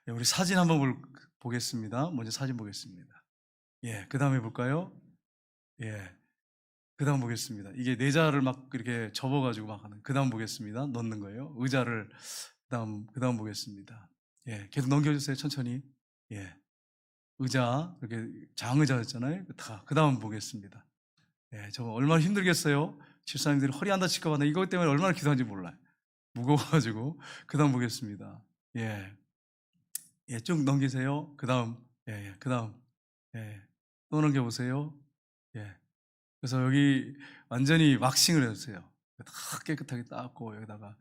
예, 우리 사진 한번 보겠습니다. 먼저 사진 보겠습니다. 예, 그 다음에 볼까요? 예, 그 다음 보겠습니다. 이게 내자를 막 이렇게 접어가지고 막 하는, 그 다음 보겠습니다. 넣는 거예요. 의자를, 그 다음 보겠습니다. 예, 계속 넘겨주세요. 천천히. 예, 의자, 이렇게 장의자였잖아요. 그 다음 보겠습니다. 예, 저 얼마나 힘들겠어요. 집사님들이 허리 안 다칠까 봐 이것 때문에 얼마나 기도하는지 몰라요. 무거워가지고. 그 다음 보겠습니다. 예, 예, 쭉 넘기세요. 그 다음, 예, 예, 그 다음, 예, 또 넘겨보세요. 예. 그래서 여기 완전히 왁싱을 해주세요. 다 깨끗하게 닦고, 여기다가.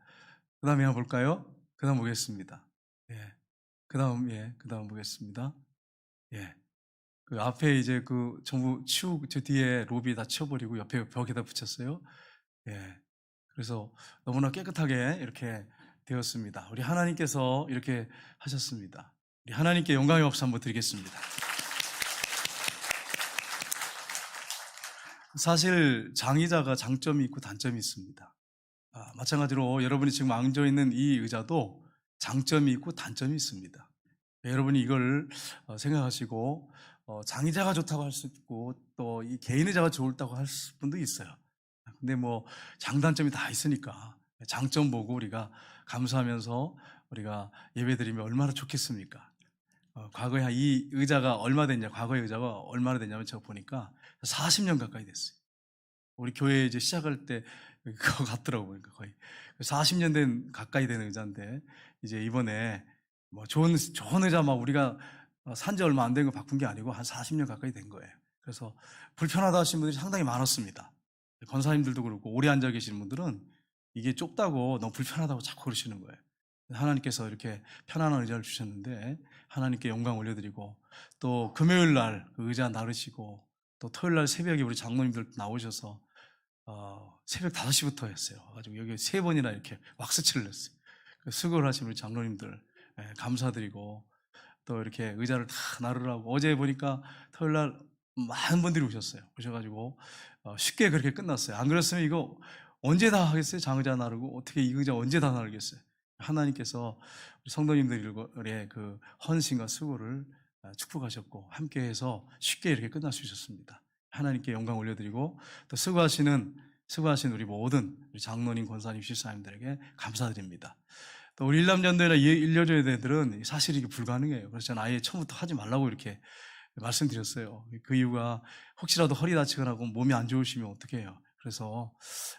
그 다음에 한번 볼까요? 그 다음 보겠습니다. 예. 그 다음, 예, 그 다음 보겠습니다. 예. 그 앞에 이제 그 전부 치우고, 저 뒤에 로비 다 치워버리고 옆에 벽에다 붙였어요. 예. 그래서 너무나 깨끗하게 이렇게 되었습니다. 우리 하나님께서 이렇게 하셨습니다. 우리 하나님께 영광의 박수 한번 드리겠습니다. 사실 장의자가 장점이 있고 단점이 있습니다. 마찬가지로 여러분이 지금 앉아있는 이 의자도 장점이 있고 단점이 있습니다. 여러분이 이걸 생각하시고 장의자가 좋다고 할 수 있고 또 이 개인 의자가 좋다고 할 분도 있어요. 근데 뭐 장단점이 다 있으니까 장점 보고 우리가 감사하면서 우리가 예배드리면 얼마나 좋겠습니까? 과거에 이 의자가 얼마 됐냐, 과거의 의자가 얼마나 됐냐면 제가 보니까 40년 가까이 됐어요. 우리 교회 이제 시작할 때 그거 같더라고요. 그러니까 거의 40년 가까이 된 의자인데 이제 이번에 뭐 좋은 의자 막 우리가 산지 얼마 안 된 거 바꾼 게 아니고 한 40년 가까이 된 거예요. 그래서 불편하다 하시는 분들이 상당히 많았습니다. 권사님들도 그렇고 오래 앉아 계시는 분들은 이게 좁다고 너무 불편하다고 자꾸 그러시는 거예요. 하나님께서 이렇게 편안한 의자를 주셨는데 하나님께 영광 올려드리고 또 금요일 날 그 의자 나르시고 또 토요일 날 새벽에 우리 장로님들 나오셔서 새벽 5시부터 했어요. 가지고 여기 3번이나 이렇게 왁스칠을 했어요. 수고를 하신 우리 장로님들 감사드리고 또 이렇게 의자를 다 나르라고 어제 보니까 토요일 날 많은 분들이 오셨어요. 오셔가지고 쉽게 그렇게 끝났어요. 안 그랬으면 이거 언제 다 하겠어요? 장의자 나르고 어떻게 이 의자 언제 다 나르겠어요? 하나님께서 우리 성도님들의 그 헌신과 수고를 축복하셨고 함께해서 쉽게 이렇게 끝날 수 있었습니다. 하나님께 영광 올려드리고 또 수고하신 우리 모든 우리 장로님, 권사님, 실사님들에게 감사드립니다. 또 우리 일남전도회나 일여조회들은 사실 이게 불가능해요. 그래서 저는 아예 처음부터 하지 말라고 이렇게 말씀드렸어요. 그 이유가 혹시라도 허리 다치거나 몸이 안 좋으시면 어떡해요. 그래서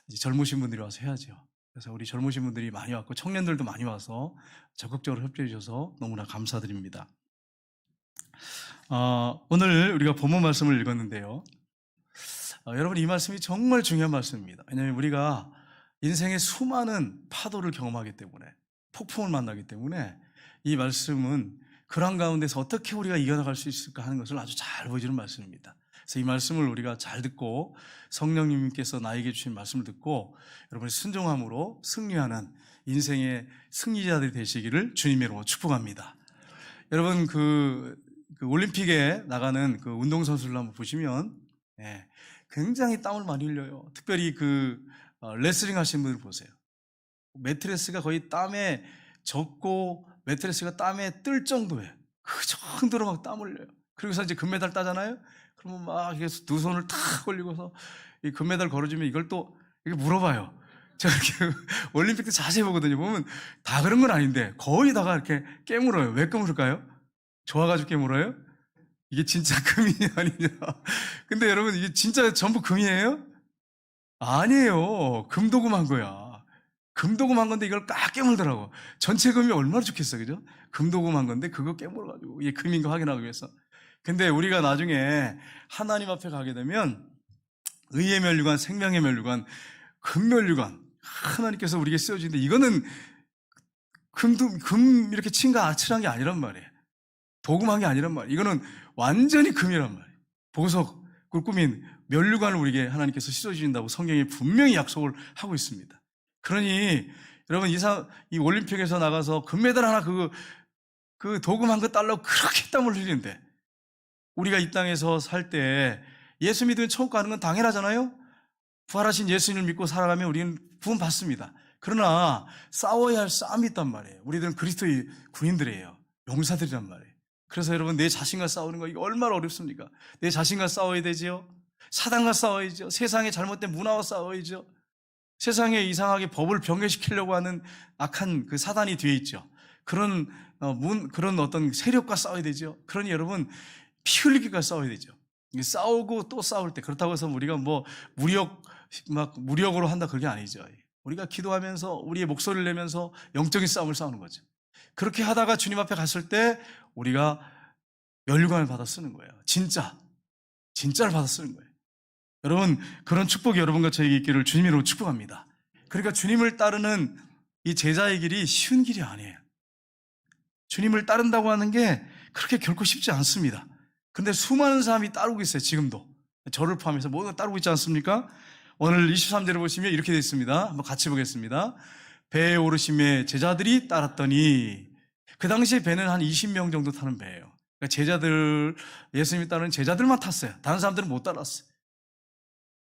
이제 젊으신 분들이 와서 해야죠. 그래서 우리 젊으신 분들이 많이 왔고 청년들도 많이 와서 적극적으로 협조해 주셔서 너무나 감사드립니다. 오늘 우리가 본문 말씀을 읽었는데요. 여러분 이 말씀이 정말 중요한 말씀입니다. 왜냐하면 우리가 인생의 수많은 파도를 경험하기 때문에 폭풍을 만나기 때문에 이 말씀은 그런 가운데서 어떻게 우리가 이겨나갈 수 있을까 하는 것을 아주 잘 보여주는 말씀입니다. 그래서 이 말씀을 우리가 잘 듣고 성령님께서 나에게 주신 말씀을 듣고 여러분이 순종함으로 승리하는 인생의 승리자들이 되시기를 주님의 이름으로 축복합니다. 여러분 그 올림픽에 나가는 그 운동선수를 한번 보시면 굉장히 땀을 많이 흘려요. 특별히 레슬링 하시는 분들 보세요. 매트레스가 거의 땀에 젖고 매트레스가 땀에 뜰 정도예요. 그 정도로 막 땀 흘려요. 그러고서 이제 금메달 따잖아요. 그러면 막 두 손을 탁 올리고서 이 금메달 걸어주면 이걸 또 이렇게 물어봐요. 제가 이렇게 올림픽 때 자세히 보거든요. 보면 다 그런 건 아닌데 거의 다가 이렇게 깨물어요. 왜 깨물을까요? 좋아가지고 깨물어요? 이게 진짜 금이 아니냐. 근데 여러분 이게 진짜 전부 금이에요? 아니에요. 금도금한 거야. 금도금한 건데 이걸 까 깨물더라고. 전체 금이 얼마나 좋겠어, 그죠? 금도금한 건데 그거 깨물어가지고 이게 금인 거 확인하기 위해서. 근데 우리가 나중에 하나님 앞에 가게 되면 의의 면류관, 생명의 면류관, 금면류관 하나님께서 우리에게 쓰여지는데 이거는 금 이렇게 친가 칠한 게 아니란 말이에요. 도금한 게 아니란 말이에요. 이거는 완전히 금이란 말이에요. 보석, 꾸민 면류관을 우리에게 하나님께서 씻어주신다고 성경이 분명히 약속을 하고 있습니다. 그러니 여러분 이 올림픽에서 나가서 금메달 하나 그 도금한 거 달라고 그렇게 땀을 흘리는데 우리가 이 땅에서 살 때 예수 믿으면 천국 가는 건 당연하잖아요. 부활하신 예수님을 믿고 살아가면 우리는 구원 받습니다. 그러나 싸워야 할 싸움이 있단 말이에요. 우리들은 그리스도의 군인들이에요. 용사들이란 말이에요. 그래서 여러분, 내 자신과 싸우는 거 이거 얼마나 어렵습니까? 내 자신과 싸워야 되지요. 사단과 싸워야죠. 세상의 잘못된 문화와 싸워야죠. 세상에 이상하게 법을 변개시키려고 하는 악한 그 사단이 뒤에 있죠. 그런 그런 어떤 세력과 싸워야 되죠. 그러니 여러분, 피 흘리기까지 싸워야 되죠. 싸우고 또 싸울 때, 그렇다고 해서 우리가 뭐 무력으로 한다, 그게 아니죠. 우리가 기도하면서 우리의 목소리를 내면서 영적인 싸움을 싸우는 거죠. 그렇게 하다가 주님 앞에 갔을 때 우리가 면류관을 받아 쓰는 거예요. 진짜를 받아 쓰는 거예요. 여러분, 그런 축복이 여러분과 저에게 있기를 주님으로 축복합니다. 그러니까 주님을 따르는 이 제자의 길이 쉬운 길이 아니에요. 주님을 따른다고 하는 게 그렇게 결코 쉽지 않습니다. 근데 수많은 사람이 따르고 있어요. 지금도 저를 포함해서 모두가 따르고 있지 않습니까? 오늘 23절을 보시면 이렇게 되어 있습니다. 한번 같이 보겠습니다. 배에 오르심에 제자들이 따랐더니, 그 당시에 배는 한 20명 정도 타는 배예요. 그러니까 예수님이 따르는 제자들만 탔어요. 다른 사람들은 못 따랐어요.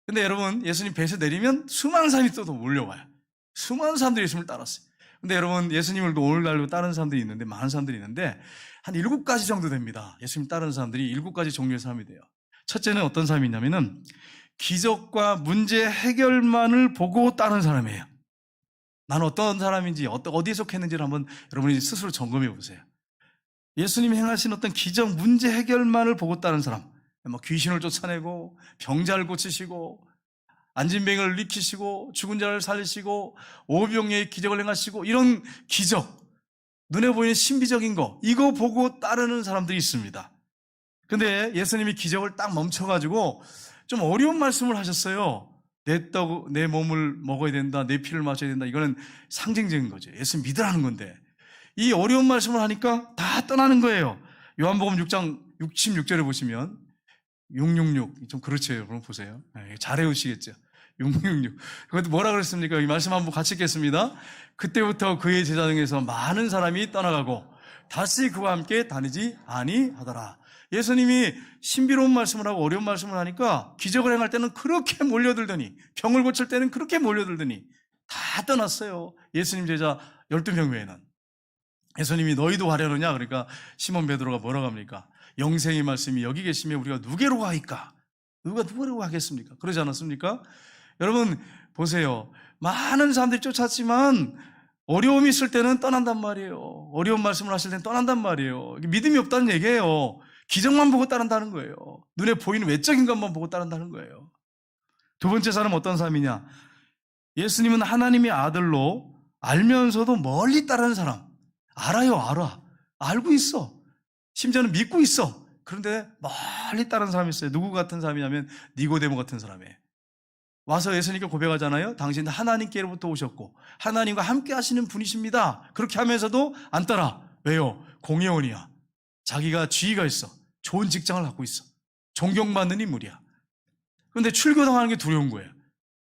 근데 여러분, 예수님 배에서 내리면 수많은 사람이 또 몰려와요. 수많은 사람들이 예수님을 따랐어요. 근데 여러분, 예수님을 오늘날로 따르는 사람들이 있는데, 많은 사람들이 있는데 한 7가지 정도 됩니다. 예수님 따르는 사람들이 7가지 종류의 사람이 돼요. 첫째는 어떤 사람이 있냐면은 기적과 문제 해결만을 보고 따르는 사람이에요. 나는 어떤 사람인지, 어디에 속했는지를 한번 여러분이 스스로 점검해 보세요. 예수님이 행하신 어떤 기적, 문제 해결만을 보고 따르는 사람, 뭐 귀신을 쫓아내고 병자를 고치시고 안진뱅이를 일으키시고 죽은 자를 살리시고 오병이의 기적을 행하시고, 이런 기적, 눈에 보이는 신비적인 거, 이거 보고 따르는 사람들이 있습니다. 근데 예수님이 기적을 딱 멈춰가지고 좀 어려운 말씀을 하셨어요. 내 몸을 먹어야 된다, 내 피를 마셔야 된다. 이거는 상징적인 거죠. 예수님 믿으라는 건데, 이 어려운 말씀을 하니까 다 떠나는 거예요. 요한복음 6장 66절에 보시면 666, 좀 그렇죠. 여러분 보세요. 잘 외우시겠죠. 666. 그것도 뭐라 그랬습니까? 이 말씀 한번 같이 읽겠습니다. 그때부터 그의 제자 중에서 많은 사람이 떠나가고 다시 그와 함께 다니지 아니하더라. 예수님이 신비로운 말씀을 하고 어려운 말씀을 하니까 기적을 행할 때는 그렇게 몰려들더니, 병을 고칠 때는 그렇게 몰려들더니 다 떠났어요. 예수님 제자 12명 외에는. 예수님이 너희도 가려느냐? 그러니까 시몬 베드로가 뭐라고 합니까? 영생의 말씀이 여기 계시면 우리가 누구로 가이까? 누구로 가겠습니까? 그러지 않았습니까? 여러분 보세요. 많은 사람들이 쫓았지만 어려움이 있을 때는 떠난단 말이에요. 어려운 말씀을 하실 때는 떠난단 말이에요. 믿음이 없다는 얘기예요. 기적만 보고 따른다는 거예요. 눈에 보이는 외적인 것만 보고 따른다는 거예요. 두 번째 사람은 어떤 사람이냐? 예수님은 하나님의 아들로 알면서도 멀리 따르는 사람. 알아. 알고 있어. 심지어는 믿고 있어. 그런데 멀리 따르는 사람이 있어요. 누구 같은 사람이냐면 니고데모 같은 사람이에요. 와서 예수님께 고백하잖아요. 당신 하나님께로부터 오셨고 하나님과 함께 하시는 분이십니다. 그렇게 하면서도 안 따라. 왜요? 공회원이야. 자기가 지위가 있어. 좋은 직장을 갖고 있어. 존경받는 인물이야. 그런데 출교당하는 게 두려운 거예요.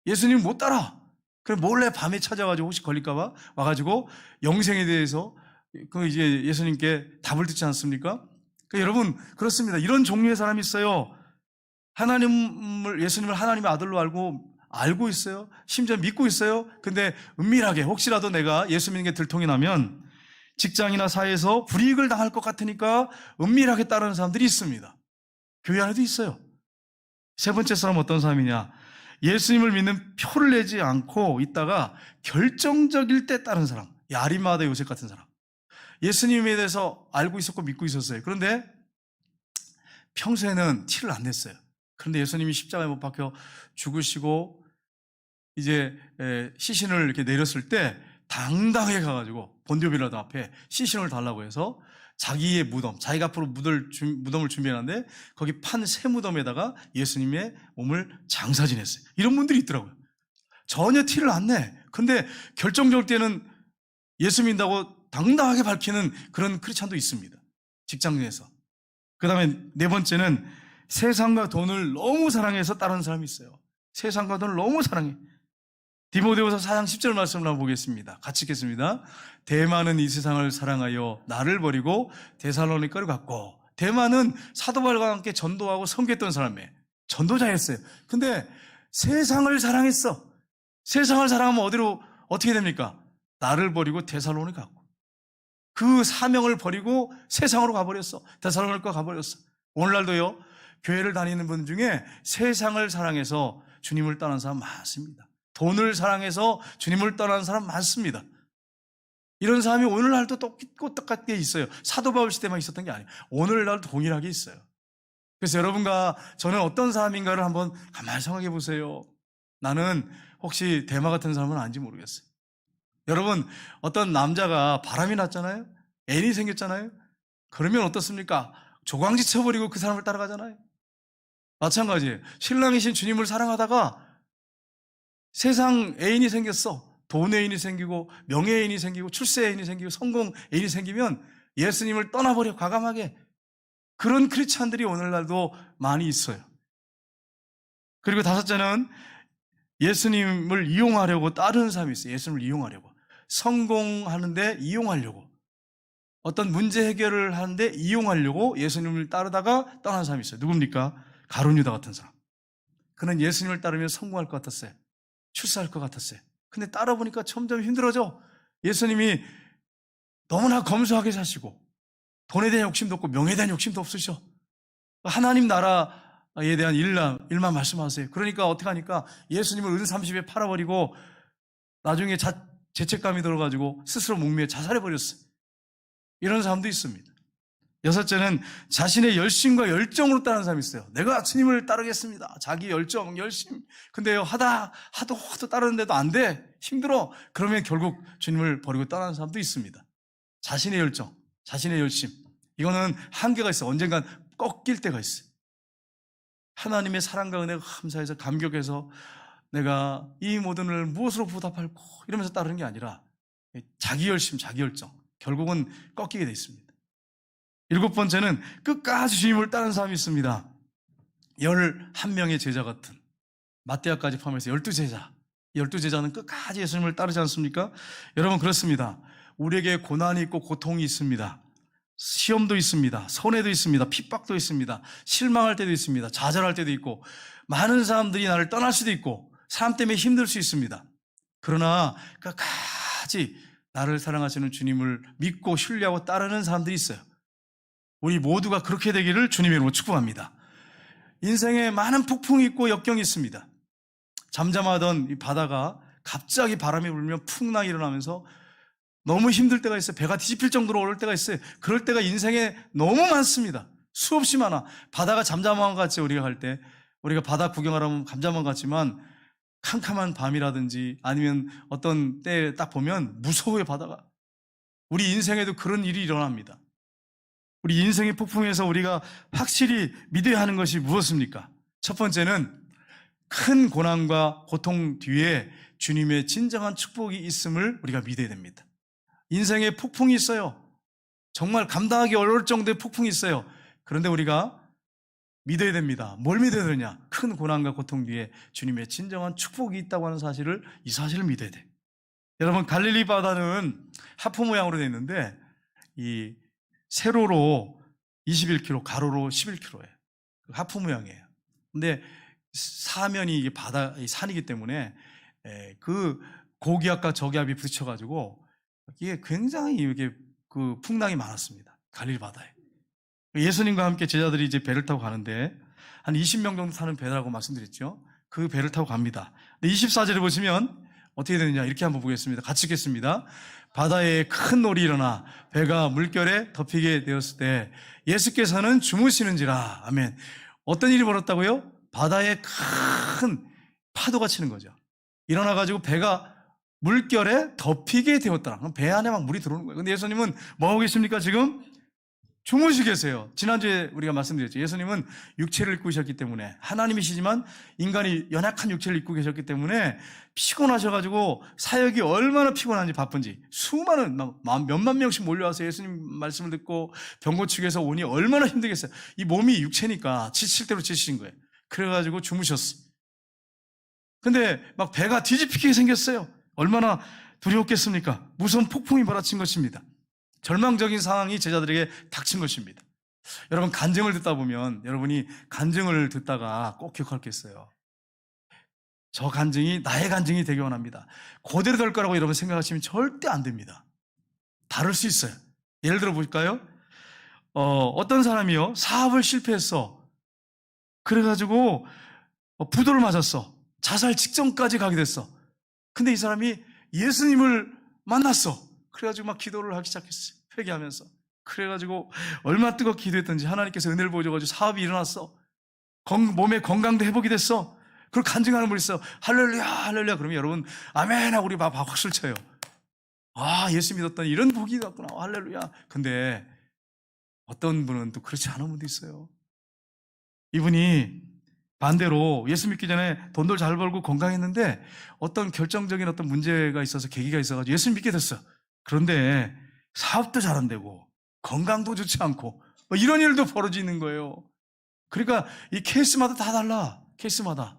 예수님 못 따라. 그래 몰래 밤에 찾아가지고 혹시 걸릴까봐 와가지고 영생에 대해서 이제 예수님께 답을 듣지 않습니까? 그러니까 여러분 그렇습니다. 이런 종류의 사람이 있어요. 예수님을 하나님의 아들로 알고 있어요. 심지어 믿고 있어요. 근데 은밀하게 혹시라도 내가 예수 믿는 게 들통이 나면 직장이나 사회에서 불이익을 당할 것 같으니까 은밀하게 따르는 사람들이 있습니다. 교회 안에도 있어요. 세 번째 사람은 어떤 사람이냐? 예수님을 믿는 표를 내지 않고 있다가 결정적일 때 따르는 사람. 아리마다 요셉 같은 사람. 예수님에 대해서 알고 있었고 믿고 있었어요. 그런데 평소에는 티를 안 냈어요. 그런데 예수님이 십자가에 못 박혀 죽으시고 이제 시신을 이렇게 내렸을 때 당당하게 가가지고 본디오 빌라도 앞에 시신을 달라고 해서 자기의 무덤, 자기가 앞으로 무덤을 준비해놨는데 거기 판 새 무덤에다가 예수님의 몸을 장사 지냈어요. 이런 분들이 있더라고요. 전혀 티를 안 내. 근데 결정적일 때는 예수 믿는다고 당당하게 밝히는 그런 크리스찬도 있습니다. 직장 내에서. 그 다음에 네 번째는 세상과 돈을 너무 사랑해서 따르는 사람이 있어요. 세상과 돈을 너무 사랑해. 디모데후서 4장 10절 말씀을 한번 보겠습니다. 같이 읽겠습니다. 대만은 이 세상을 사랑하여 나를 버리고 데살로니가를 갔고, 대만은 사도 바울과 함께 전도하고 섬겼던 사람이에요. 전도자였어요. 근데 세상을 사랑했어. 세상을 사랑하면 어떻게 됩니까? 나를 버리고 데살로니가 갔고. 그 사명을 버리고 세상으로 가버렸어. 데살로니가 가버렸어. 오늘날도요, 교회를 다니는 분 중에 세상을 사랑해서 주님을 떠난 사람 많습니다. 돈을 사랑해서 주님을 떠난 사람 많습니다. 이런 사람이 오늘날도 똑같게 있어요. 사도 바울 시대만 있었던 게 아니에요. 오늘날도 동일하게 있어요. 그래서 여러분과 저는 어떤 사람인가를 한번 가만히 생각해 보세요. 나는 혹시 대마 같은 사람은 아닌지 모르겠어요. 여러분, 어떤 남자가 바람이 났잖아요. 애인이 생겼잖아요. 그러면 어떻습니까? 조광지 쳐버리고 그 사람을 따라가잖아요. 마찬가지예요. 신랑이신 주님을 사랑하다가 세상 애인이 생겼어. 돈 애인이 생기고 명예 애인이 생기고 출세 애인이 생기고 성공 애인이 생기면 예수님을 떠나버려 과감하게. 그런 크리스찬들이 오늘날도 많이 있어요. 그리고 다섯째는 예수님을 이용하려고 따르는 사람이 있어요. 예수님을 이용하려고. 성공하는데 이용하려고. 어떤 문제 해결을 하는데 이용하려고 예수님을 따르다가 떠난 사람이 있어요. 누굽니까? 가룟 유다 같은 사람. 그는 예수님을 따르면 성공할 것 같았어요. 출세할 것 같았어요. 근데 따라 보니까 점점 힘들어져. 예수님이 너무나 검소하게 사시고 돈에 대한 욕심도 없고 명예에 대한 욕심도 없으셔. 하나님 나라에 대한 일만 말씀하세요. 그러니까 어떻게 하니까 예수님을 은 30에 팔아버리고 나중에 죄책감이 들어가지고 스스로 목매어 자살해버렸어요. 이런 사람도 있습니다. 여섯째는 자신의 열심과 열정으로 따르는 사람이 있어요. 내가 주님을 따르겠습니다. 자기 열정, 열심. 근데요, 하도 따르는데도 안 돼. 힘들어. 그러면 결국 주님을 버리고 떠나는 사람도 있습니다. 자신의 열정, 자신의 열심. 이거는 한계가 있어요. 언젠간 꺾일 때가 있어요. 하나님의 사랑과 은혜가 감사해서 감격해서 내가 이 모든 을 무엇으로 보답할까 이러면서 따르는 게 아니라 자기 열심, 자기 열정. 결국은 꺾이게 돼 있습니다. 일곱 번째는 끝까지 주님을 따르는 사람이 있습니다. 11명의 제자 같은 마태아까지 포함해서 12제자. 12제자는 끝까지 예수님을 따르지 않습니까? 여러분 그렇습니다. 우리에게 고난이 있고 고통이 있습니다. 시험도 있습니다. 손해도 있습니다. 핍박도 있습니다. 실망할 때도 있습니다. 좌절할 때도 있고 많은 사람들이 나를 떠날 수도 있고 사람 때문에 힘들 수 있습니다. 그러나 끝까지 나를 사랑하시는 주님을 믿고 신뢰하고 따르는 사람들이 있어요. 우리 모두가 그렇게 되기를 주님의 이름으로 축복합니다. 인생에 많은 폭풍이 있고 역경이 있습니다. 잠잠하던 이 바다가 갑자기 바람이 불면 풍랑이 일어나면서 너무 힘들 때가 있어요. 배가 뒤집힐 정도로 오를 때가 있어요. 그럴 때가 인생에 너무 많습니다. 수없이 많아. 바다가 잠잠한 것 같지, 우리가 갈 때. 우리가 바다 구경하려면 잠잠한 것 같지만 캄캄한 밤이라든지 아니면 어떤 때에 딱 보면 무서워요, 바다가. 우리 인생에도 그런 일이 일어납니다. 우리 인생의 폭풍에서 우리가 확실히 믿어야 하는 것이 무엇입니까? 첫 번째는 큰 고난과 고통 뒤에 주님의 진정한 축복이 있음을 우리가 믿어야 됩니다. 인생에 폭풍이 있어요. 정말 감당하기 어려울 정도의 폭풍이 있어요. 그런데 우리가 믿어야 됩니다. 뭘 믿어야 되느냐? 큰 고난과 고통 뒤에 주님의 진정한 축복이 있다고 하는 사실을, 이 사실을 믿어야 돼. 여러분, 갈릴리 바다는 하프 모양으로 되어 있는데 이 세로로 21km, 가로로 11km예요. 하프 모양이에요. 근데 사면이 이게 바다, 산이기 때문에 그 고기압과 저기압이 부딪혀가지고 이게 굉장히 이게 그 풍랑이 많았습니다. 갈릴리 바다에. 예수님과 함께 제자들이 이제 배를 타고 가는데 한 20명 정도 타는 배라고 말씀드렸죠. 그 배를 타고 갑니다. 24절에 보시면 어떻게 되느냐 이렇게 한번 보겠습니다. 같이 읽겠습니다. 바다에 큰 놀이 일어나 배가 물결에 덮이게 되었을 때 예수께서는 주무시는지라. 아멘. 어떤 일이 벌었다고요? 바다에 큰 파도가 치는 거죠. 일어나가지고 배가 물결에 덮이게 되었더라. 그럼 배 안에 막 물이 들어오는 거예요. 근데 예수님은 뭐 하고 계십니까 지금? 주무시고 계세요. 지난주에 우리가 말씀드렸죠. 예수님은 육체를 입고 계셨기 때문에, 하나님이시지만 인간이 연약한 육체를 입고 계셨기 때문에 피곤하셔가지고 사역이 얼마나 피곤한지 바쁜지 수많은 몇만 명씩 몰려와서 예수님 말씀을 듣고 병 고치기 위해서 오니 얼마나 힘들겠어요. 이 몸이 육체니까 지칠 대로 지치신 거예요. 그래가지고 주무셨어. 근데 막 배가 뒤집히게 생겼어요. 얼마나 두려웠겠습니까? 무서운 폭풍이 몰아친 것입니다. 절망적인 상황이 제자들에게 닥친 것입니다. 여러분, 간증을 듣다 보면 여러분이 간증을 듣다가 꼭 기억할 게 있어요. 저 간증이 나의 간증이 되기 원합니다. 그대로 될 거라고 여러분 생각하시면 절대 안 됩니다. 다를 수 있어요. 예를 들어 볼까요? 어떤 사람이요, 사업을 실패했어. 그래가지고 부도를 맞았어. 자살 직전까지 가게 됐어. 근데 이 사람이 예수님을 만났어. 그래가지고 막 기도를 하기 시작했어요. 회개하면서. 그래가지고 얼마나 뜨겁게 기도했던지 하나님께서 은혜를 보여줘가지고 사업이 일어났어. 몸의 건강도 회복이 됐어. 그걸 간증하는 분이 있어. 할렐루야, 할렐루야. 그러면 여러분, 아멘 하고 우리 막 박수를 쳐요. 아, 예수 믿었더니 이런 복이 있었구나. 할렐루야. 근데 어떤 분은 또 그렇지 않은 분도 있어요. 이분이 반대로 예수 믿기 전에 돈도 잘 벌고 건강했는데 어떤 결정적인 어떤 문제가 있어서 계기가 있어가지고 예수 믿게 됐어요. 그런데 사업도 잘 안 되고 건강도 좋지 않고 이런 일도 벌어지는 거예요. 그러니까 이 케이스마다 다 달라. 케이스마다.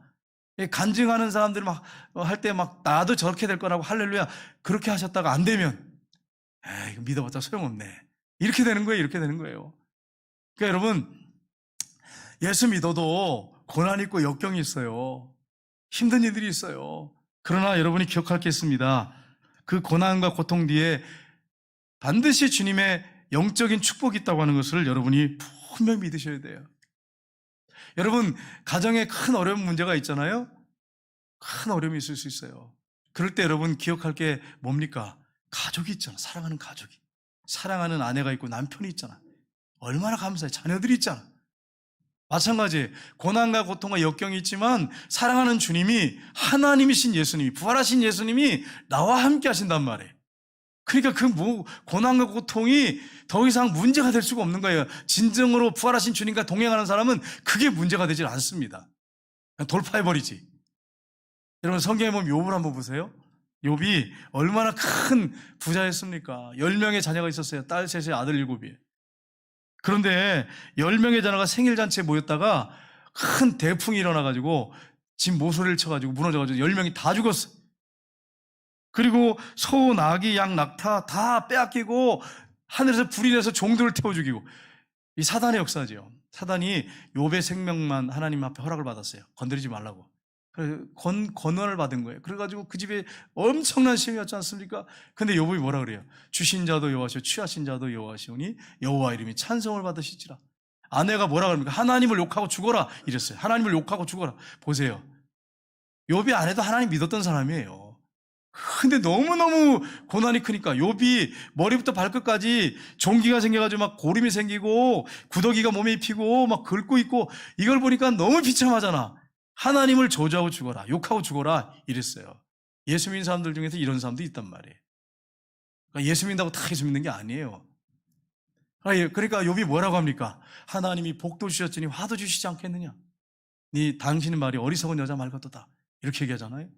간증하는 사람들이 막 할 때 막 나도 저렇게 될 거라고 할렐루야 그렇게 하셨다가 안 되면 에이 믿어봤자 소용없네. 이렇게 되는 거예요. 이렇게 되는 거예요. 그러니까 여러분 예수 믿어도 고난이 있고 역경이 있어요. 힘든 일들이 있어요. 그러나 여러분이 기억할 게 있습니다. 그 고난과 고통 뒤에 반드시 주님의 영적인 축복이 있다고 하는 것을 여러분이 분명히 믿으셔야 돼요. 여러분 가정에 큰 어려운 문제가 있잖아요. 큰 어려움이 있을 수 있어요. 그럴 때 여러분 기억할 게 뭡니까? 가족이 있잖아. 사랑하는 가족이. 사랑하는 아내가 있고 남편이 있잖아. 얼마나 감사해. 자녀들이 있잖아. 마찬가지 고난과 고통과 역경이 있지만 사랑하는 주님이 하나님이신 예수님이 부활하신 예수님이 나와 함께 하신단 말이에요. 그러니까 그 고난과 고통이 더 이상 문제가 될 수가 없는 거예요. 진정으로 부활하신 주님과 동행하는 사람은 그게 문제가 되질 않습니다. 그냥 돌파해버리지. 여러분 성경에 보면 욥을 한번 보세요. 욥이 얼마나 큰 부자였습니까? 10명의 자녀가 있었어요. 딸 셋에 아들 7이. 그런데 10명의 자녀가 생일잔치에 모였다가 큰 대풍이 일어나가지고 집 모서리를 쳐가지고 무너져가지고 10명이 다 죽었어요. 그리고 소, 나귀, 양, 낙타 다 빼앗기고 하늘에서 불이 내서 종들을 태워 죽이고 이 사단의 역사죠. 사단이 욥의 생명만 하나님 앞에 허락을 받았어요. 건드리지 말라고. 그래서 권한을 받은 거예요. 그래가지고 그 집에 엄청난 시험이었지 않습니까? 근데 욥이 뭐라 그래요? 주신 자도 여호와시오 취하신 자도 여호와시오니 여호와 이름이 찬송을 받으시지라. 아내가 뭐라 그럽니까? 하나님을 욕하고 죽어라 이랬어요. 하나님을 욕하고 죽어라. 보세요. 욥이 아내도 하나님 믿었던 사람이에요. 근데 너무너무 고난이 크니까 욥이 머리부터 발끝까지 종기가 생겨가지고 막 고름이 생기고 구더기가 몸에 입히고 막 긁고 있고 이걸 보니까 너무 비참하잖아. 하나님을 저주하고 죽어라, 욕하고 죽어라 이랬어요. 예수 믿는 사람들 중에서 이런 사람도 있단 말이에요. 그러니까 예수 믿는다고 다 예수 믿는 게 아니에요. 그러니까 욥이 뭐라고 합니까? 하나님이 복도 주셨으니 화도 주시지 않겠느냐? 당신의 말이 어리석은 여자 말 같도다 이렇게 얘기하잖아요.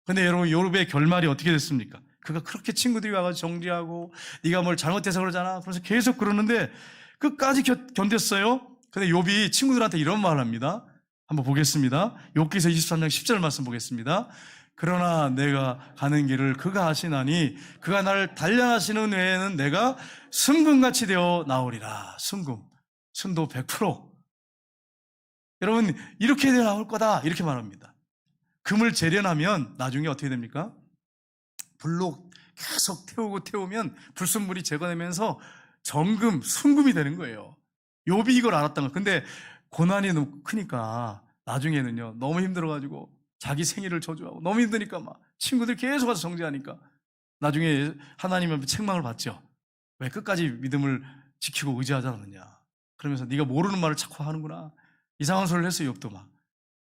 근데 여러분 욥의 결말이 어떻게 됐습니까? 그가 그렇게 친구들이 와가지고 정죄하고 네가 뭘 잘못해서 그러잖아. 그래서 계속 그러는데 끝까지 견뎠어요. 근데 욥이 친구들한테 이런 말을 합니다. 한번 보겠습니다. 욥기서 23장 10절 말씀 보겠습니다. 그러나 내가 가는 길을 그가 아시나니 그가 나를 단련하시는 외에는 내가 순금같이 되어 나오리라. 순도 100%. 여러분 이렇게 되어 나올 거다 이렇게 말합니다. 금을 재련하면 나중에 어떻게 됩니까? 불로 계속 태우면 불순물이 제거되면서 순금이 되는 거예요. 욥이 이걸 알았던 거예요. 근데 고난이 너무 크니까 나중에는요 너무 힘들어가지고 자기 생일을 저주하고 너무 힘드니까 막 친구들 계속 와서 정죄하니까 나중에 하나님 앞에 책망을 받죠. 왜 끝까지 믿음을 지키고 의지하지 않느냐. 그러면서 네가 모르는 말을 자꾸 하는구나. 이상한 소리를 했어요. 욥도 막.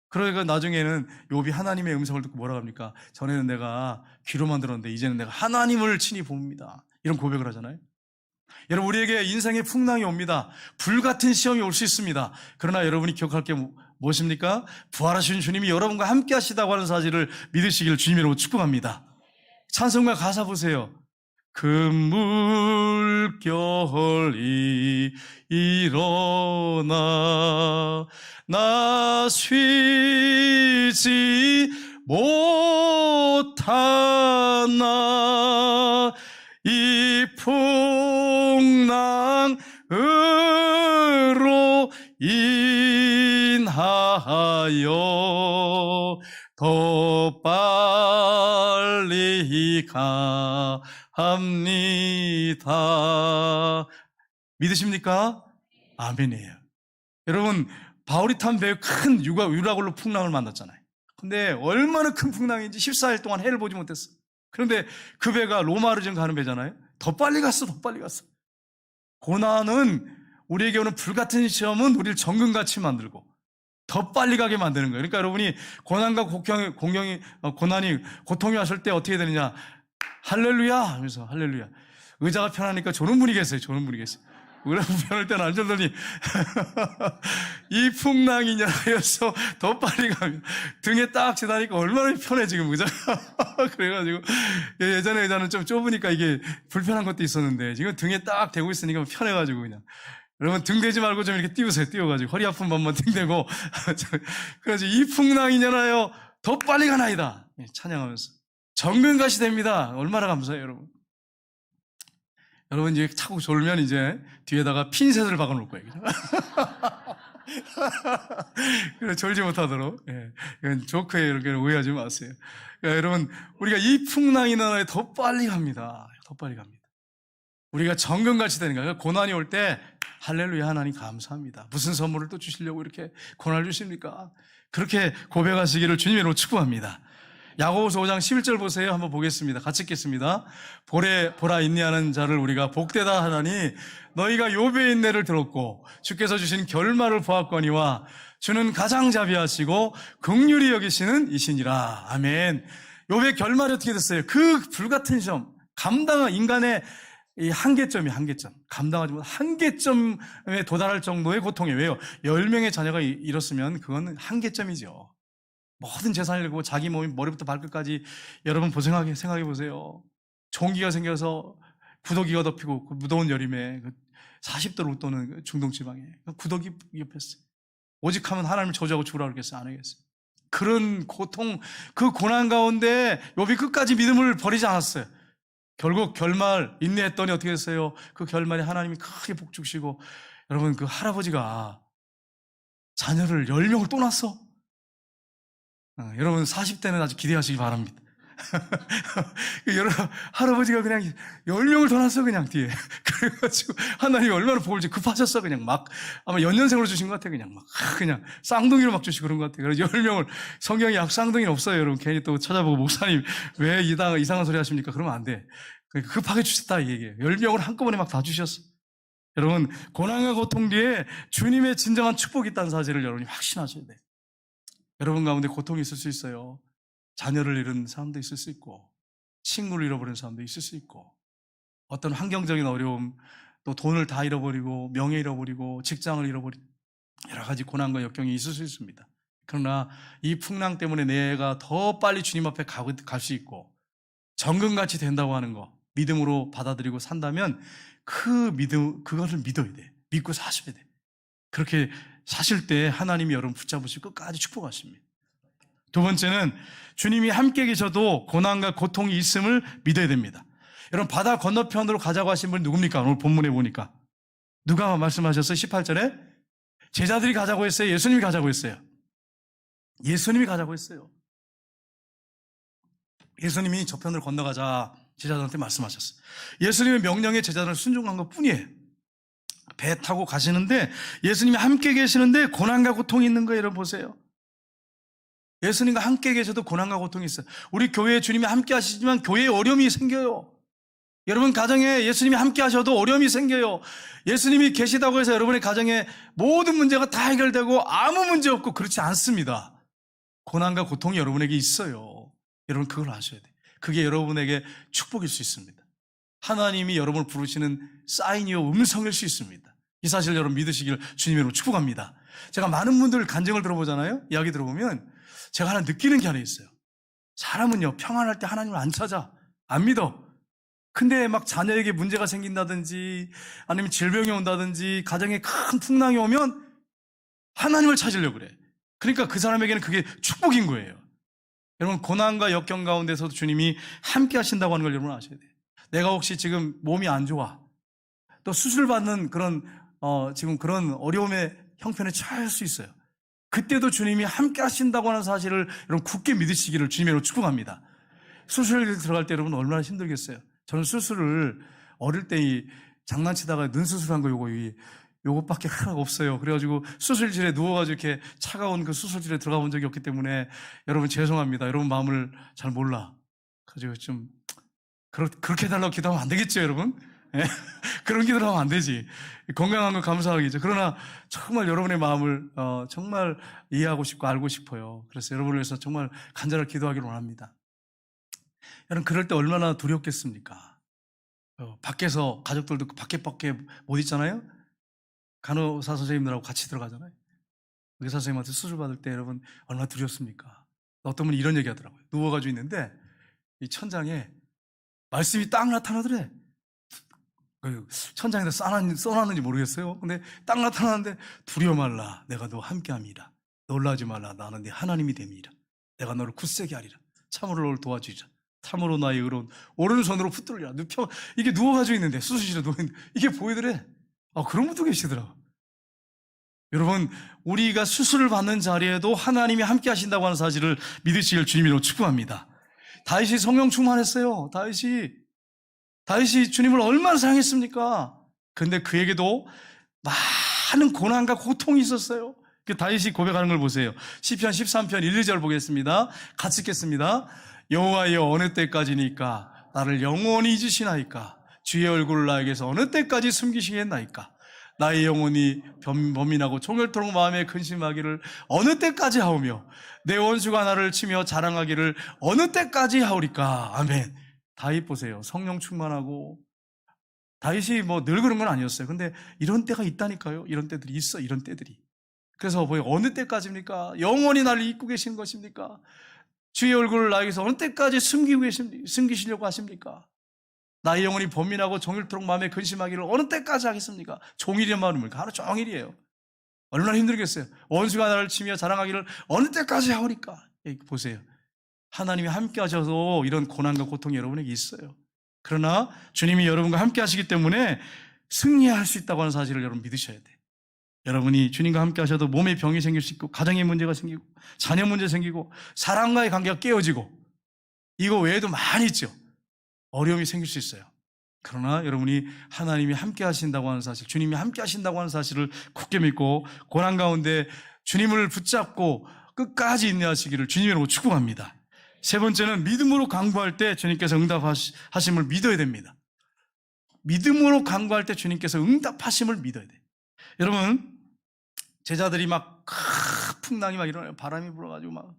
그러니까 나중에는 욥이 하나님의 음성을 듣고 뭐라고 합니까? 전에는 내가 귀로만 들었는데 이제는 내가 하나님을 친히 봅니다. 이런 고백을 하잖아요. 여러분 우리에게 인생의 풍랑이 옵니다. 불같은 시험이 올 수 있습니다. 그러나 여러분이 기억할 게 무엇입니까? 부활하신 주님이 여러분과 함께 하시다고 하는 사실을 믿으시기를 주님의 이름으로 축복합니다. 찬송가 가사 보세요. 금물결이 일어나 나 쉬지 못하나 이 풍랑으로 인하여 더 빨리 믿으십니까? 아멘이에요. 여러분, 바울이 탄 배에 큰 유라굴로 풍랑을 만났잖아요. 근데 얼마나 큰 풍랑인지 14일 동안 해를 보지 못했어. 그런데 그 배가 로마로 지금 가는 배잖아요. 더 빨리 갔어. 고난은, 우리에게 오는 불같은 시험은 우리를 정금같이 만들고 더 빨리 가게 만드는 거예요. 그러니까 여러분이 고난과 고통이 왔을 때 어떻게 되느냐? 할렐루야 하면서 할렐루야. 의자가 편하니까 조는 분이 계세요. 우리가 편할 때는 안 졸더니 이 풍랑이냐 해서 더 빨리 가면 등에 딱 지다니까 얼마나 편해 지금 의자가. 그래가지고 예전에 의자는 좀 좁으니까 이게 불편한 것도 있었는데 지금 등에 딱 대고 있으니까 편해가지고 그냥. 여러분 등 대지 말고 좀 이렇게 띄우세요. 띄워가지고 허리 아픈 밤만 등 대고. 그래서 이 풍랑이냐나요 더 빨리 가나이다 찬양하면서 정금같이 됩니다. 얼마나 감사해요 여러분. 여러분 이제 자꾸 졸면 이제 뒤에다가 핀셋을 박아놓을 거예요. 그래 졸지 못하도록. 예. 이건 조크에 이렇게 오해하지 마세요. 그러니까 여러분 우리가 이 풍랑이 나라에 더 빨리 갑니다. 우리가 정금같이 되는 거예요. 고난이 올 때 할렐루야 하나님 감사합니다. 무슨 선물을 또 주시려고 이렇게 고난을 주십니까? 그렇게 고백하시기를 주님의 이름으로 축복합니다. 야고보서 5장 11절 보세요. 한번 보겠습니다. 같이 읽겠습니다. 보라 인내하는 자를 우리가 복되다 하나니 너희가 욥의 인내를 들었고 주께서 주신 결말을 보았거니와 주는 가장 자비하시고 긍휼히 여기시는 이시니라. 아멘. 욥의 결말이 어떻게 됐어요? 그 불같은 시험, 감당한 인간의 이 한계점. 감당하지 못한 한계점에 도달할 정도의 고통이 왜요? 10명의 자녀가 이렇으면 그건 한계점이죠. 모든 재산을 잃고 자기 몸이 머리부터 발끝까지 여러분 생각해 보세요. 종기가 생겨서 구더기가 덮이고 그 무더운 여름에 40도를 웃도는 중동 지방에 구더기 옆했어요. 오직 하면 하나님을 저주하고 죽으라 그러겠어요? 안 하겠어요? 그런 고통, 그 고난 가운데 욥이 끝까지 믿음을 버리지 않았어요. 결국 결말 인내했더니 어떻게 됐어요? 그 결말에 하나님이 크게 복 주시고 여러분 그 할아버지가 자녀를 10명을 또 낳았어. 여러분 40대는 아주 기대하시기 바랍니다. 여러분 할아버지가 그냥 10명을 더 낳았어 그냥 뒤에. 그래가지고 하나님이 얼마나 복을 주고 급하셨어 그냥 막 아마 연년생으로 주신 것 같아 그냥 쌍둥이로 막 주시고 그런 것 같아요. 그래서 10명을 성경에 쌍둥이는 없어요 여러분. 괜히 또 찾아보고 목사님 왜 이상한 소리 하십니까? 그러면 안 돼. 급하게 주셨다 이 얘기예요. 10명을 한꺼번에 막 다 주셨어. 여러분 고난과 고통 뒤에 주님의 진정한 축복이 있다는 사실을 여러분이 확신하셔야 돼. 여러분 가운데 고통이 있을 수 있어요. 자녀를 잃은 사람도 있을 수 있고 친구를 잃어버린 사람도 있을 수 있고 어떤 환경적인 어려움 또 돈을 다 잃어버리고 명예 잃어버리고 직장을 잃어버리고 여러 가지 고난과 역경이 있을 수 있습니다. 그러나 이 풍랑 때문에 내가 더 빨리 주님 앞에 갈 수 있고 정금같이 된다고 하는 거 믿음으로 받아들이고 산다면 그것을 믿어야 돼. 믿고 사셔야 돼. 그렇게 사실 때 하나님이 여러분 붙잡으시고 끝까지 축복하십니다. 두 번째는 주님이 함께 계셔도 고난과 고통이 있음을 믿어야 됩니다. 여러분 바다 건너편으로 가자고 하신 분이 누굽니까? 오늘 본문에 보니까 누가 말씀하셨어요? 18절에 제자들이 가자고 했어요? 예수님이 가자고 했어요? 예수님이 가자고 했어요. 예수님이 저편으로 건너가자 제자들한테 말씀하셨어요. 예수님의 명령에 제자들은 순종한 것 뿐이에요. 배 타고 가시는데 예수님이 함께 계시는데 고난과 고통이 있는 거예요. 여러분 보세요. 예수님과 함께 계셔도 고난과 고통이 있어요. 우리 교회에 주님이 함께 하시지만 교회에 어려움이 생겨요. 여러분 가정에 예수님이 함께 하셔도 어려움이 생겨요. 예수님이 계시다고 해서 여러분의 가정에 모든 문제가 다 해결되고 아무 문제 없고 그렇지 않습니다. 고난과 고통이 여러분에게 있어요. 여러분 그걸 아셔야 돼요. 그게 여러분에게 축복일 수 있습니다. 하나님이 여러분을 부르시는 사인이요 음성일 수 있습니다. 이 사실을 여러분 믿으시기를 주님의 이름으로 축복합니다. 제가 많은 분들 간증을 들어보잖아요. 이야기 들어보면 제가 하나 느끼는 게 하나 있어요. 사람은요 평안할 때 하나님을 안 찾아, 안 믿어. 근데 막 자녀에게 문제가 생긴다든지 아니면 질병이 온다든지 가정에 큰 풍랑이 오면 하나님을 찾으려고 그래. 그러니까 그 사람에게는 그게 축복인 거예요. 여러분 고난과 역경 가운데서도 주님이 함께 하신다고 하는 걸 여러분 아셔야 돼요. 내가 혹시 지금 몸이 안 좋아 또 수술받는 그런 지금 그런 어려움의 형편에 처할 수 있어요. 그때도 주님이 함께 하신다고 하는 사실을 여러분 굳게 믿으시기를 주님으로 축복합니다. 수술에 들어갈 때 여러분 얼마나 힘들겠어요. 저는 수술을 어릴 때 장난치다가 눈 수술한 거 요것밖에 하나가 없어요. 그래가지고 수술실에 누워가지고 이렇게 차가운 그 수술실에 들어가 본 적이 없기 때문에 여러분 죄송합니다. 여러분 마음을 잘 몰라. 가지고 좀 그렇게 해달라고 기도하면 안 되겠죠, 여러분? 예? 그런 기도를 하면 안 되지. 건강한 건 감사하겠죠. 그러나 정말 여러분의 마음을 정말 이해하고 싶고 알고 싶어요. 그래서 여러분을 위해서 정말 간절하게 기도하기를 원합니다. 여러분 그럴 때 얼마나 두렵겠습니까? 밖에서 가족들도 밖에 못 있잖아요. 간호사 선생님들하고 같이 들어가잖아요. 의사 선생님한테 수술 받을 때 여러분 얼마나 두렵습니까? 어떤 분이 이런 얘기 하더라고요. 누워가지고 있는데 이 천장에 말씀이 딱 나타나더래. 천장에다 써놨는지 모르겠어요. 근데 딱 나타나는데 두려워 말라. 내가 너 함께함이라. 놀라지 말라. 나는 네 하나님이 됨이라. 내가 너를 굳세게 하리라. 참으로 너를 도와주자. 참으로 나의 의로운 오른손으로 붙들리라. 이게 누워가지고 있는데 수술실에 누워있는데 이게 보이더래. 그런 분도 계시더라. 여러분 우리가 수술을 받는 자리에도 하나님이 함께 하신다고 하는 사실을 믿으시길 주님으로 축복합니다. 다윗이 성령 충만했어요. 다윗이 주님을 얼마나 사랑했습니까? 근데 그에게도 많은 고난과 고통이 있었어요. 다윗이 고백하는 걸 보세요. 시편 13편 1, 2절 보겠습니다. 같이 읽겠습니다. 여호와여 어느 때까지니까 나를 영원히 잊으시나이까? 주의 얼굴을 나에게서 어느 때까지 숨기시겠나이까? 나의 영혼이 범민하고 종일토록 마음에 근심하기를 어느 때까지 하오며 내 원수가 나를 치며 자랑하기를 어느 때까지 하오리까? 아멘. 다윗 보세요. 성령 충만하고 다윗이 늘 그런 건 아니었어요. 근데 이런 때가 있다니까요. 이런 때들이 있어. 이런 때들이. 그래서 어느 때까지입니까? 영원히 나를 잊고 계시는 것입니까? 주의 얼굴을 나에게서 어느 때까지 숨기시려고 하십니까? 나의 영혼이 번민하고 종일토록 마음에 근심하기를 어느 때까지 하겠습니까? 종일이란 말은 뭡니까? 하루 종일이에요. 얼마나 힘들겠어요. 원수가 나를 치며 자랑하기를 어느 때까지 하오리까? 보세요. 하나님이 함께 하셔서 이런 고난과 고통이 여러분에게 있어요. 그러나 주님이 여러분과 함께 하시기 때문에 승리할 수 있다고 하는 사실을 여러분 믿으셔야 돼요. 여러분이 주님과 함께 하셔도 몸에 병이 생길 수 있고 가정에 문제가 생기고 자녀 문제 생기고 사람과의 관계가 깨어지고 이거 외에도 많이 있죠. 어려움이 생길 수 있어요. 그러나 여러분이 하나님이 함께 하신다고 하는 사실, 주님이 함께 하신다고 하는 사실을 굳게 믿고 고난 가운데 주님을 붙잡고 끝까지 인내하시기를 주님으로 축복합니다. 세 번째는 믿음으로 간구할 때 주님께서 응답하심을 믿어야 됩니다. 믿음으로 간구할 때 주님께서 응답하심을 믿어야 돼요. 여러분 제자들이 풍랑이 일어나요. 바람이 불어가지고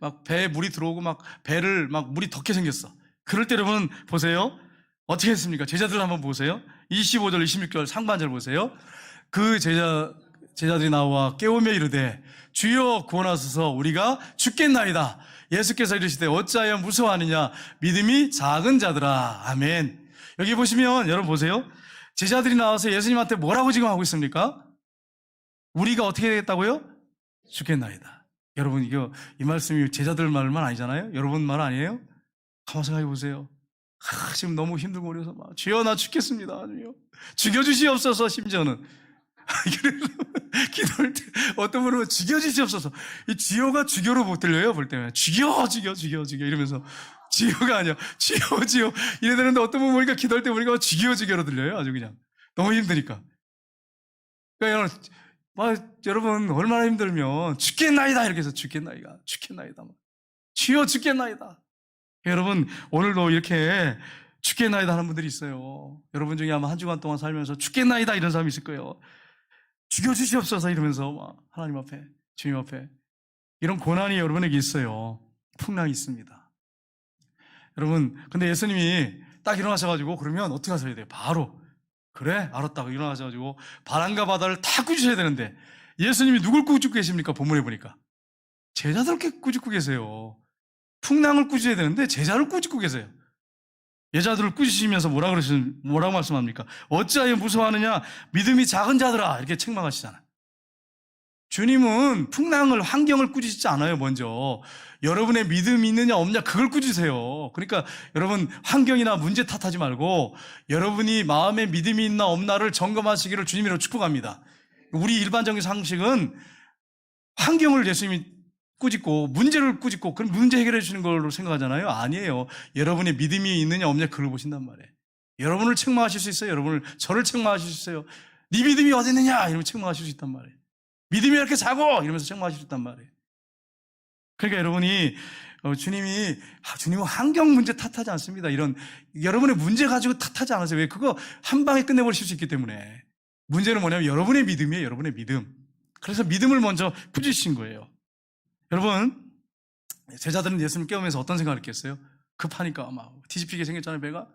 막 배에 물이 들어오고 배를 물이 덮게 생겼어. 그럴 때 여러분 보세요. 어떻게 했습니까? 제자들 한번 보세요. 25절 26절 상반절 보세요. 그 제자들이 나와 깨우며 이르되 주여 구원하소서 우리가 죽겠나이다. 예수께서 이르시되 어찌하여 무서워하느냐 믿음이 작은 자들아. 아멘. 여기 보시면 여러분 보세요. 제자들이 나와서 예수님한테 뭐라고 지금 하고 있습니까? 우리가 어떻게 되겠다고요? 죽겠나이다. 여러분 이 말씀이 제자들 말만 아니잖아요. 여러분 말 아니에요? 가만 생각해 보세요. 지금 너무 힘들고 어려서 주여 나 죽겠습니다. 주여 죽여주시옵소서. 심지어는 기도할 때 어떤 분은 죽여주시옵소서. 이 주여가 주교로 못 들려요. 볼 때는 죽여 이러면서 주여가 아니야. 주여 이래 되는데 어떤 분 보니까 기도할 때 보니까 죽여로 들려요. 아주 그냥 너무 힘드니까. 그러니까 여러분 얼마나 힘들면 죽겠나이다 이렇게 해서 죽겠나이다 주여 죽겠나이다. 여러분 오늘도 이렇게 죽겠나이다 하는 분들이 있어요. 여러분 중에 아마 한 주간 동안 살면서 죽겠나이다 이런 사람이 있을 거예요. 죽여주시옵소서 이러면서 하나님 앞에 주님 앞에 이런 고난이 여러분에게 있어요. 풍랑이 있습니다. 여러분 근데 예수님이 딱 일어나셔가지고 그러면 어떻게 하셔야 돼요? 바로 그래 알았다고 일어나셔가지고 바람과 바다를 다 꾸짖으셔야 되는데 예수님이 누굴 꾸짖고 계십니까? 본문에 보니까 제자들 꾸짖고 계세요. 풍랑을 꾸짖어야 되는데 제자를 꾸짖고 계세요. 제자들을 꾸짖으시면서 뭐라고 말씀합니까? 어찌하여 무서워하느냐 믿음이 작은 자들아 이렇게 책망하시잖아요. 주님은 환경을 꾸짖지 않아요. 먼저 여러분의 믿음이 있느냐 없느냐 그걸 꾸짖으세요. 그러니까 여러분 환경이나 문제 탓하지 말고 여러분이 마음에 믿음이 있나 없나를 점검하시기를 주님으로 축복합니다. 우리 일반적인 상식은 환경을 예수님이 꾸짖고 문제를 꾸짖고 그럼 문제 해결해 주시는 걸로 생각하잖아요. 아니에요. 여러분의 믿음이 있느냐 없느냐 그걸 보신단 말이에요. 여러분을 책망하실 수 있어요. 저를 책망하실 수 있어요. 네 믿음이 어디 있느냐 이러면 책망하실 수 있단 말이에요. 믿음이 이렇게 작어 이러면서 책망하실 수 있단 말이에요. 그러니까 여러분이 주님은 환경 문제 탓하지 않습니다. 이런 여러분의 문제 가지고 탓하지 않으세요. 왜? 그거 한 방에 끝내버리실 수 있기 때문에. 문제는 뭐냐면 여러분의 믿음이에요. 여러분의 믿음. 그래서 믿음을 먼저 꾸짖으신 거예요. 여러분, 제자들은 예수님 깨우면서 어떤 생각을 했겠어요? 급하니까 막 뒤집히게 생겼잖아요, 배가.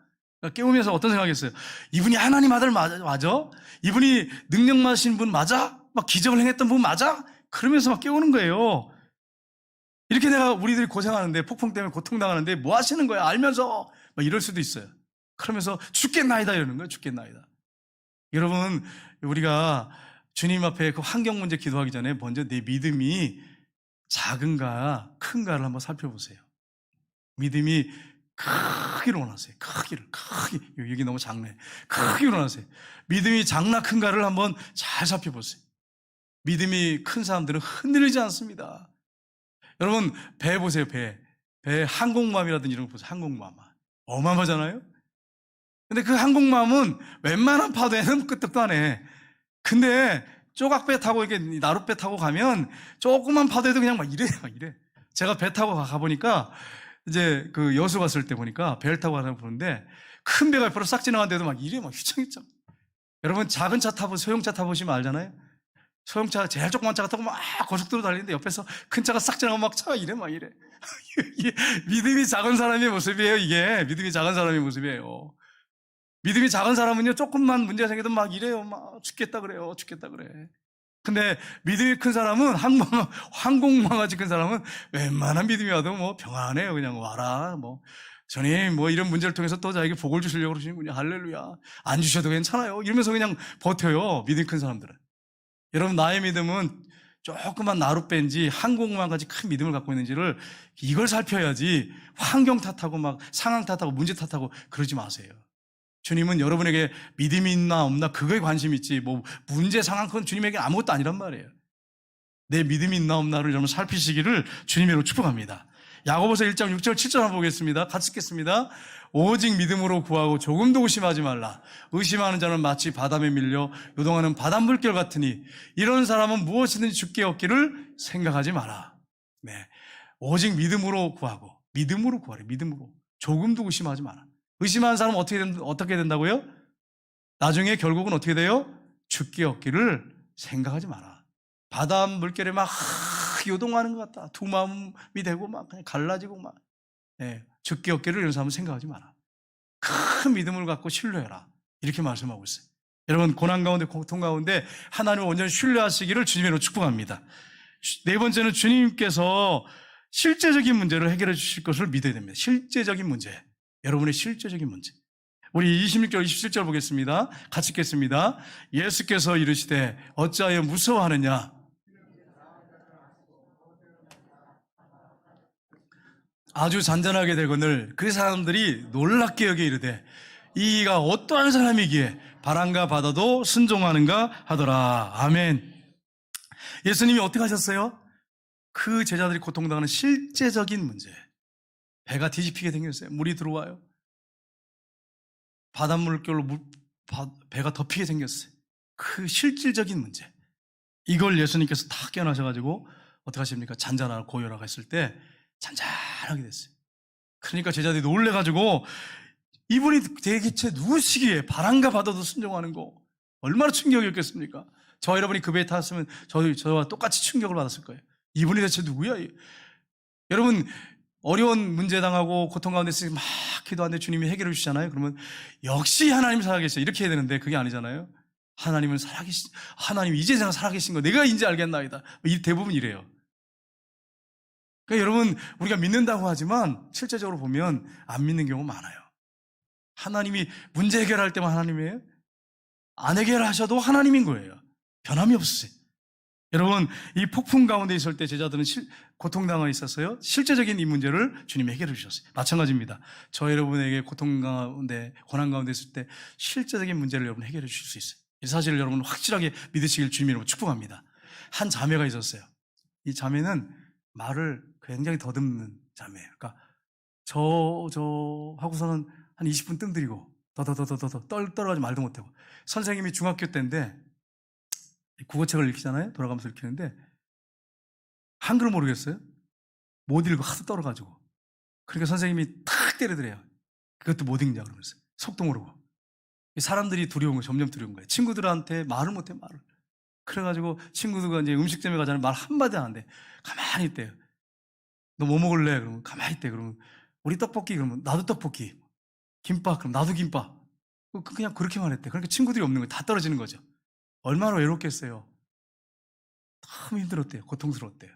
깨우면서 어떤 생각했어요? 이분이 하나님 아들 맞아? 이분이 능력 많으신 분 맞아? 막 기적을 행했던 분 맞아? 그러면서 막 깨우는 거예요. 이렇게 우리들이 고생하는데, 폭풍 때문에 고통당하는데 뭐 하시는 거야? 알면서 막 이럴 수도 있어요. 그러면서 죽겠나이다 이러는 거예요. 죽겠나이다. 여러분, 우리가 주님 앞에 그 환경 문제 기도하기 전에 먼저 내 믿음이 작은가 큰가를 한번 살펴보세요. 믿음이 크기를 원하세요. 크게. 여기 너무 작네. 크기를 원하세요. 믿음이 작나 큰가를 한번 잘 살펴보세요. 믿음이 큰 사람들은 흔들리지 않습니다. 여러분, 배 보세요, 배. 항공모함이라든지 이런 거 보세요. 항공모함. 어마어마하잖아요? 근데 그 항공모함은 웬만한 파도에는 끄떡도 안 해. 근데 조각배 타고 이렇게 나룻배 타고 가면 조그만 파도에도 그냥 막 이래. 제가 배 타고 가보니까 이제 그 여수 갔을 때 보니까 배를 타고 가다 보는데 큰 배가 옆으로 싹 지나가는데도 막 이래, 막 휘청휘청. 여러분, 작은 차 소형차 타보시면 알잖아요? 소형차, 제일 조그만 차가 타고 막 고속도로 달리는데 옆에서 큰 차가 싹 지나가면 막 차가 이래. 이게 믿음이 작은 사람의 모습이에요, 이게. 믿음이 작은 사람의 모습이에요. 믿음이 작은 사람은요, 조금만 문제가 생겨도 막 이래요. 막 죽겠다 그래. 근데 믿음이 큰 사람은, 항공모함같이 큰 사람은 웬만한 믿음이 와도 뭐 평안해요. 그냥 와라. 주님, 이런 문제를 통해서 또 자에게 복을 주시려고 그러시는군요. 할렐루야. 안 주셔도 괜찮아요. 이러면서 그냥 버텨요. 믿음이 큰 사람들은. 여러분, 나의 믿음은 조그만 나룻배인지 항공모함같이 큰 믿음을 갖고 있는지를 이걸 살펴야지 환경 탓하고 막 상황 탓하고 문제 탓하고 그러지 마세요. 주님은 여러분에게 믿음이 있나 없나 그거에 관심이 있지 문제 상황 그건 주님에게 아무것도 아니란 말이에요. 내 믿음이 있나 없나를 여러분 살피시기를 주님으로 축복합니다. 야고보서 1장 6절 7절 한번 보겠습니다. 같이 읽겠습니다. 오직 믿음으로 구하고 조금도 의심하지 말라. 의심하는 자는 마치 바람에 밀려 요동하는 바닷물결 같으니 이런 사람은 무엇이든지 죽게 얻기를 생각하지 마라. 네, 오직 믿음으로 구하고 믿음으로 구하래. 믿음으로 조금도 의심하지 마라. 의심하는 사람은 어떻게 된다고요? 나중에 결국은 어떻게 돼요? 죽게 얻기를 생각하지 마라. 바다 물결에 막 요동하는 것 같다. 두 마음이 되고 막 그냥 갈라지고 막 죽게 얻기를 이런 사람은 생각하지 마라. 큰 믿음을 갖고 신뢰해라. 이렇게 말씀하고 있어요. 여러분, 고난 가운데 고통 가운데 하나님을 온전히 신뢰하시기를 주님으로 축복합니다. 네 번째는 주님께서 실제적인 문제를 해결해 주실 것을 믿어야 됩니다. 실제적인 문제. 여러분의 실제적인 문제. 우리 26절, 27절 보겠습니다. 같이 읽겠습니다. 예수께서 이르시되 어찌하여 무서워하느냐? 아주 잔잔하게 되거늘 그 사람들이 놀랍게 여겨 이르되 이가 어떠한 사람이기에 바람과 바다도 순종하는가 하더라. 아멘. 예수님이 어떻게 하셨어요? 그 제자들이 고통당하는 실제적인 문제. 배가 뒤집히게 생겼어요. 물이 들어와요. 바닷물결로 배가 덮이게 생겼어요. 그 실질적인 문제. 이걸 예수님께서 다 깨어나셔가지고 어떻게 하십니까? 잔잔하고 고요하고 했을 때 잔잔하게 됐어요. 그러니까 제자들이 놀래가지고 이분이 대기체 누구시기에 바람과 바다도 순종하는 거 얼마나 충격이었겠습니까? 저와 여러분이 그 배에 탔으면 저와 똑같이 충격을 받았을 거예요. 이분이 대체 누구야? 여러분, 어려운 문제 당하고 고통 가운데 있으면 막 기도하는데 주님이 해결해 주시잖아요. 그러면 역시 하나님 살아계셔 이렇게 해야 되는데 그게 아니잖아요. 하나님은 하나님 이제야 살아계신 거 내가 인지 알겠나이다. 대부분 이래요. 그러니까 여러분, 우리가 믿는다고 하지만 실제적으로 보면 안 믿는 경우가 많아요. 하나님이 문제 해결할 때만 하나님이에요? 안 해결하셔도 하나님인 거예요. 변함이 없으세요. 여러분, 이 폭풍 가운데 있을 때 제자들은 고통당하고 있었어요. 실제적인 이 문제를 주님이 해결해 주셨어요. 마찬가지입니다. 저 여러분에게 고통 가운데, 고난 가운데 있을 때 실제적인 문제를 여러분 해결해 주실 수 있어요. 이 사실을 여러분 확실하게 믿으시길 주님으로 축복합니다. 한 자매가 있었어요. 이 자매는 말을 굉장히 더듬는 자매예요. 그러니까 저 하고서는 한 20분 뜸들이고 더더더더더 떨어가지고 말도 못하고. 선생님이 중학교 때인데 국어책을 읽히잖아요. 돌아가면서 읽히는데 한글을 모르겠어요. 못 읽고 하도 떨어가지고. 그러니까 선생님이 탁 때리더래요. 그것도 못 읽냐 그러면서. 속도 모르고. 사람들이 두려운 거예요. 점점 두려운 거예요. 친구들한테 말을 못해, 말을. 그래가지고 친구들과 이제 음식점에 가자면 말 한마디 안 돼. 가만히 있대요. 너 뭐 먹을래? 그러면 가만히 있대. 그러면 우리 떡볶이. 그러면 나도 떡볶이. 김밥. 그럼 나도 김밥. 그냥 그렇게만 했대. 그러니까 친구들이 없는 거예요. 다 떨어지는 거죠. 얼마나 외롭겠어요. 너무 힘들었대요. 고통스러웠대요.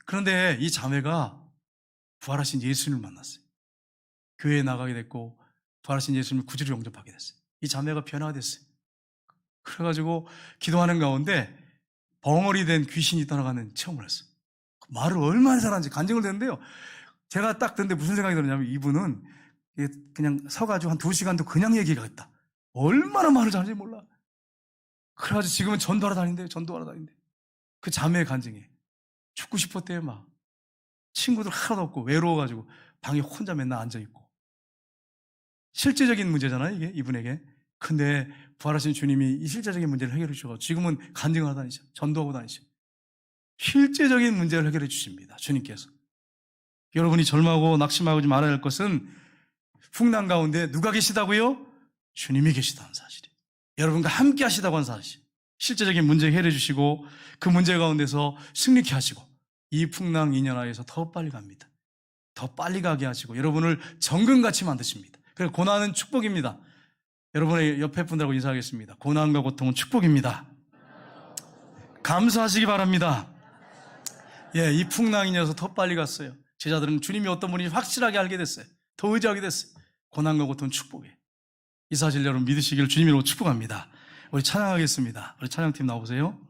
그런데 이 자매가 부활하신 예수님을 만났어요. 교회에 나가게 됐고 부활하신 예수님을 구주로 영접하게 됐어요. 이 자매가 변화가 됐어요. 그래가지고 기도하는 가운데 벙어리 된 귀신이 떠나가는 체험을 했어요. 말을 얼마나 잘하는지 간증을 했는데요. 제가 딱 듣는데 무슨 생각이 들었냐면 이분은 그냥 서가지고 한 2시간도 그냥 얘기하겠다. 얼마나 말을 잘하는지 몰라. 그래가지고 지금은 전도하러 다닌대요. 전도하러 다닌대요. 그 자매의 간증에 죽고 싶었대요. 막 친구들 하나도 없고 외로워가지고 방에 혼자 맨날 앉아있고. 실제적인 문제잖아요, 이게 이분에게. 근데 부활하신 주님이 이 실제적인 문제를 해결해 주셔서 지금은 간증을 하다니죠. 전도하고 다니죠. 실제적인 문제를 해결해 주십니다, 주님께서. 여러분이 절망하고 낙심하지 말아야 할 것은 풍랑 가운데 누가 계시다고요? 주님이 계시다는 사실이에요. 여러분과 함께 하시다고 하는 사실. 실제적인 문제 해결해 주시고 그 문제 가운데서 승리케 하시고 이 풍랑 2년 하에서 더 빨리 갑니다. 더 빨리 가게 하시고 여러분을 정금같이 만드십니다. 그래서 고난은 축복입니다. 여러분의 옆에 분들하고 인사하겠습니다. 고난과 고통은 축복입니다. 감사하시기 바랍니다. 예, 이 풍랑이 녀서 더 빨리 갔어요. 제자들은 주님이 어떤 분인지 확실하게 알게 됐어요. 더 의지하게 됐어요. 고난과 고통은 축복이에요. 이 사실 여러분 믿으시기를 주님으로 축복합니다. 우리 찬양하겠습니다. 우리 찬양팀 나오세요.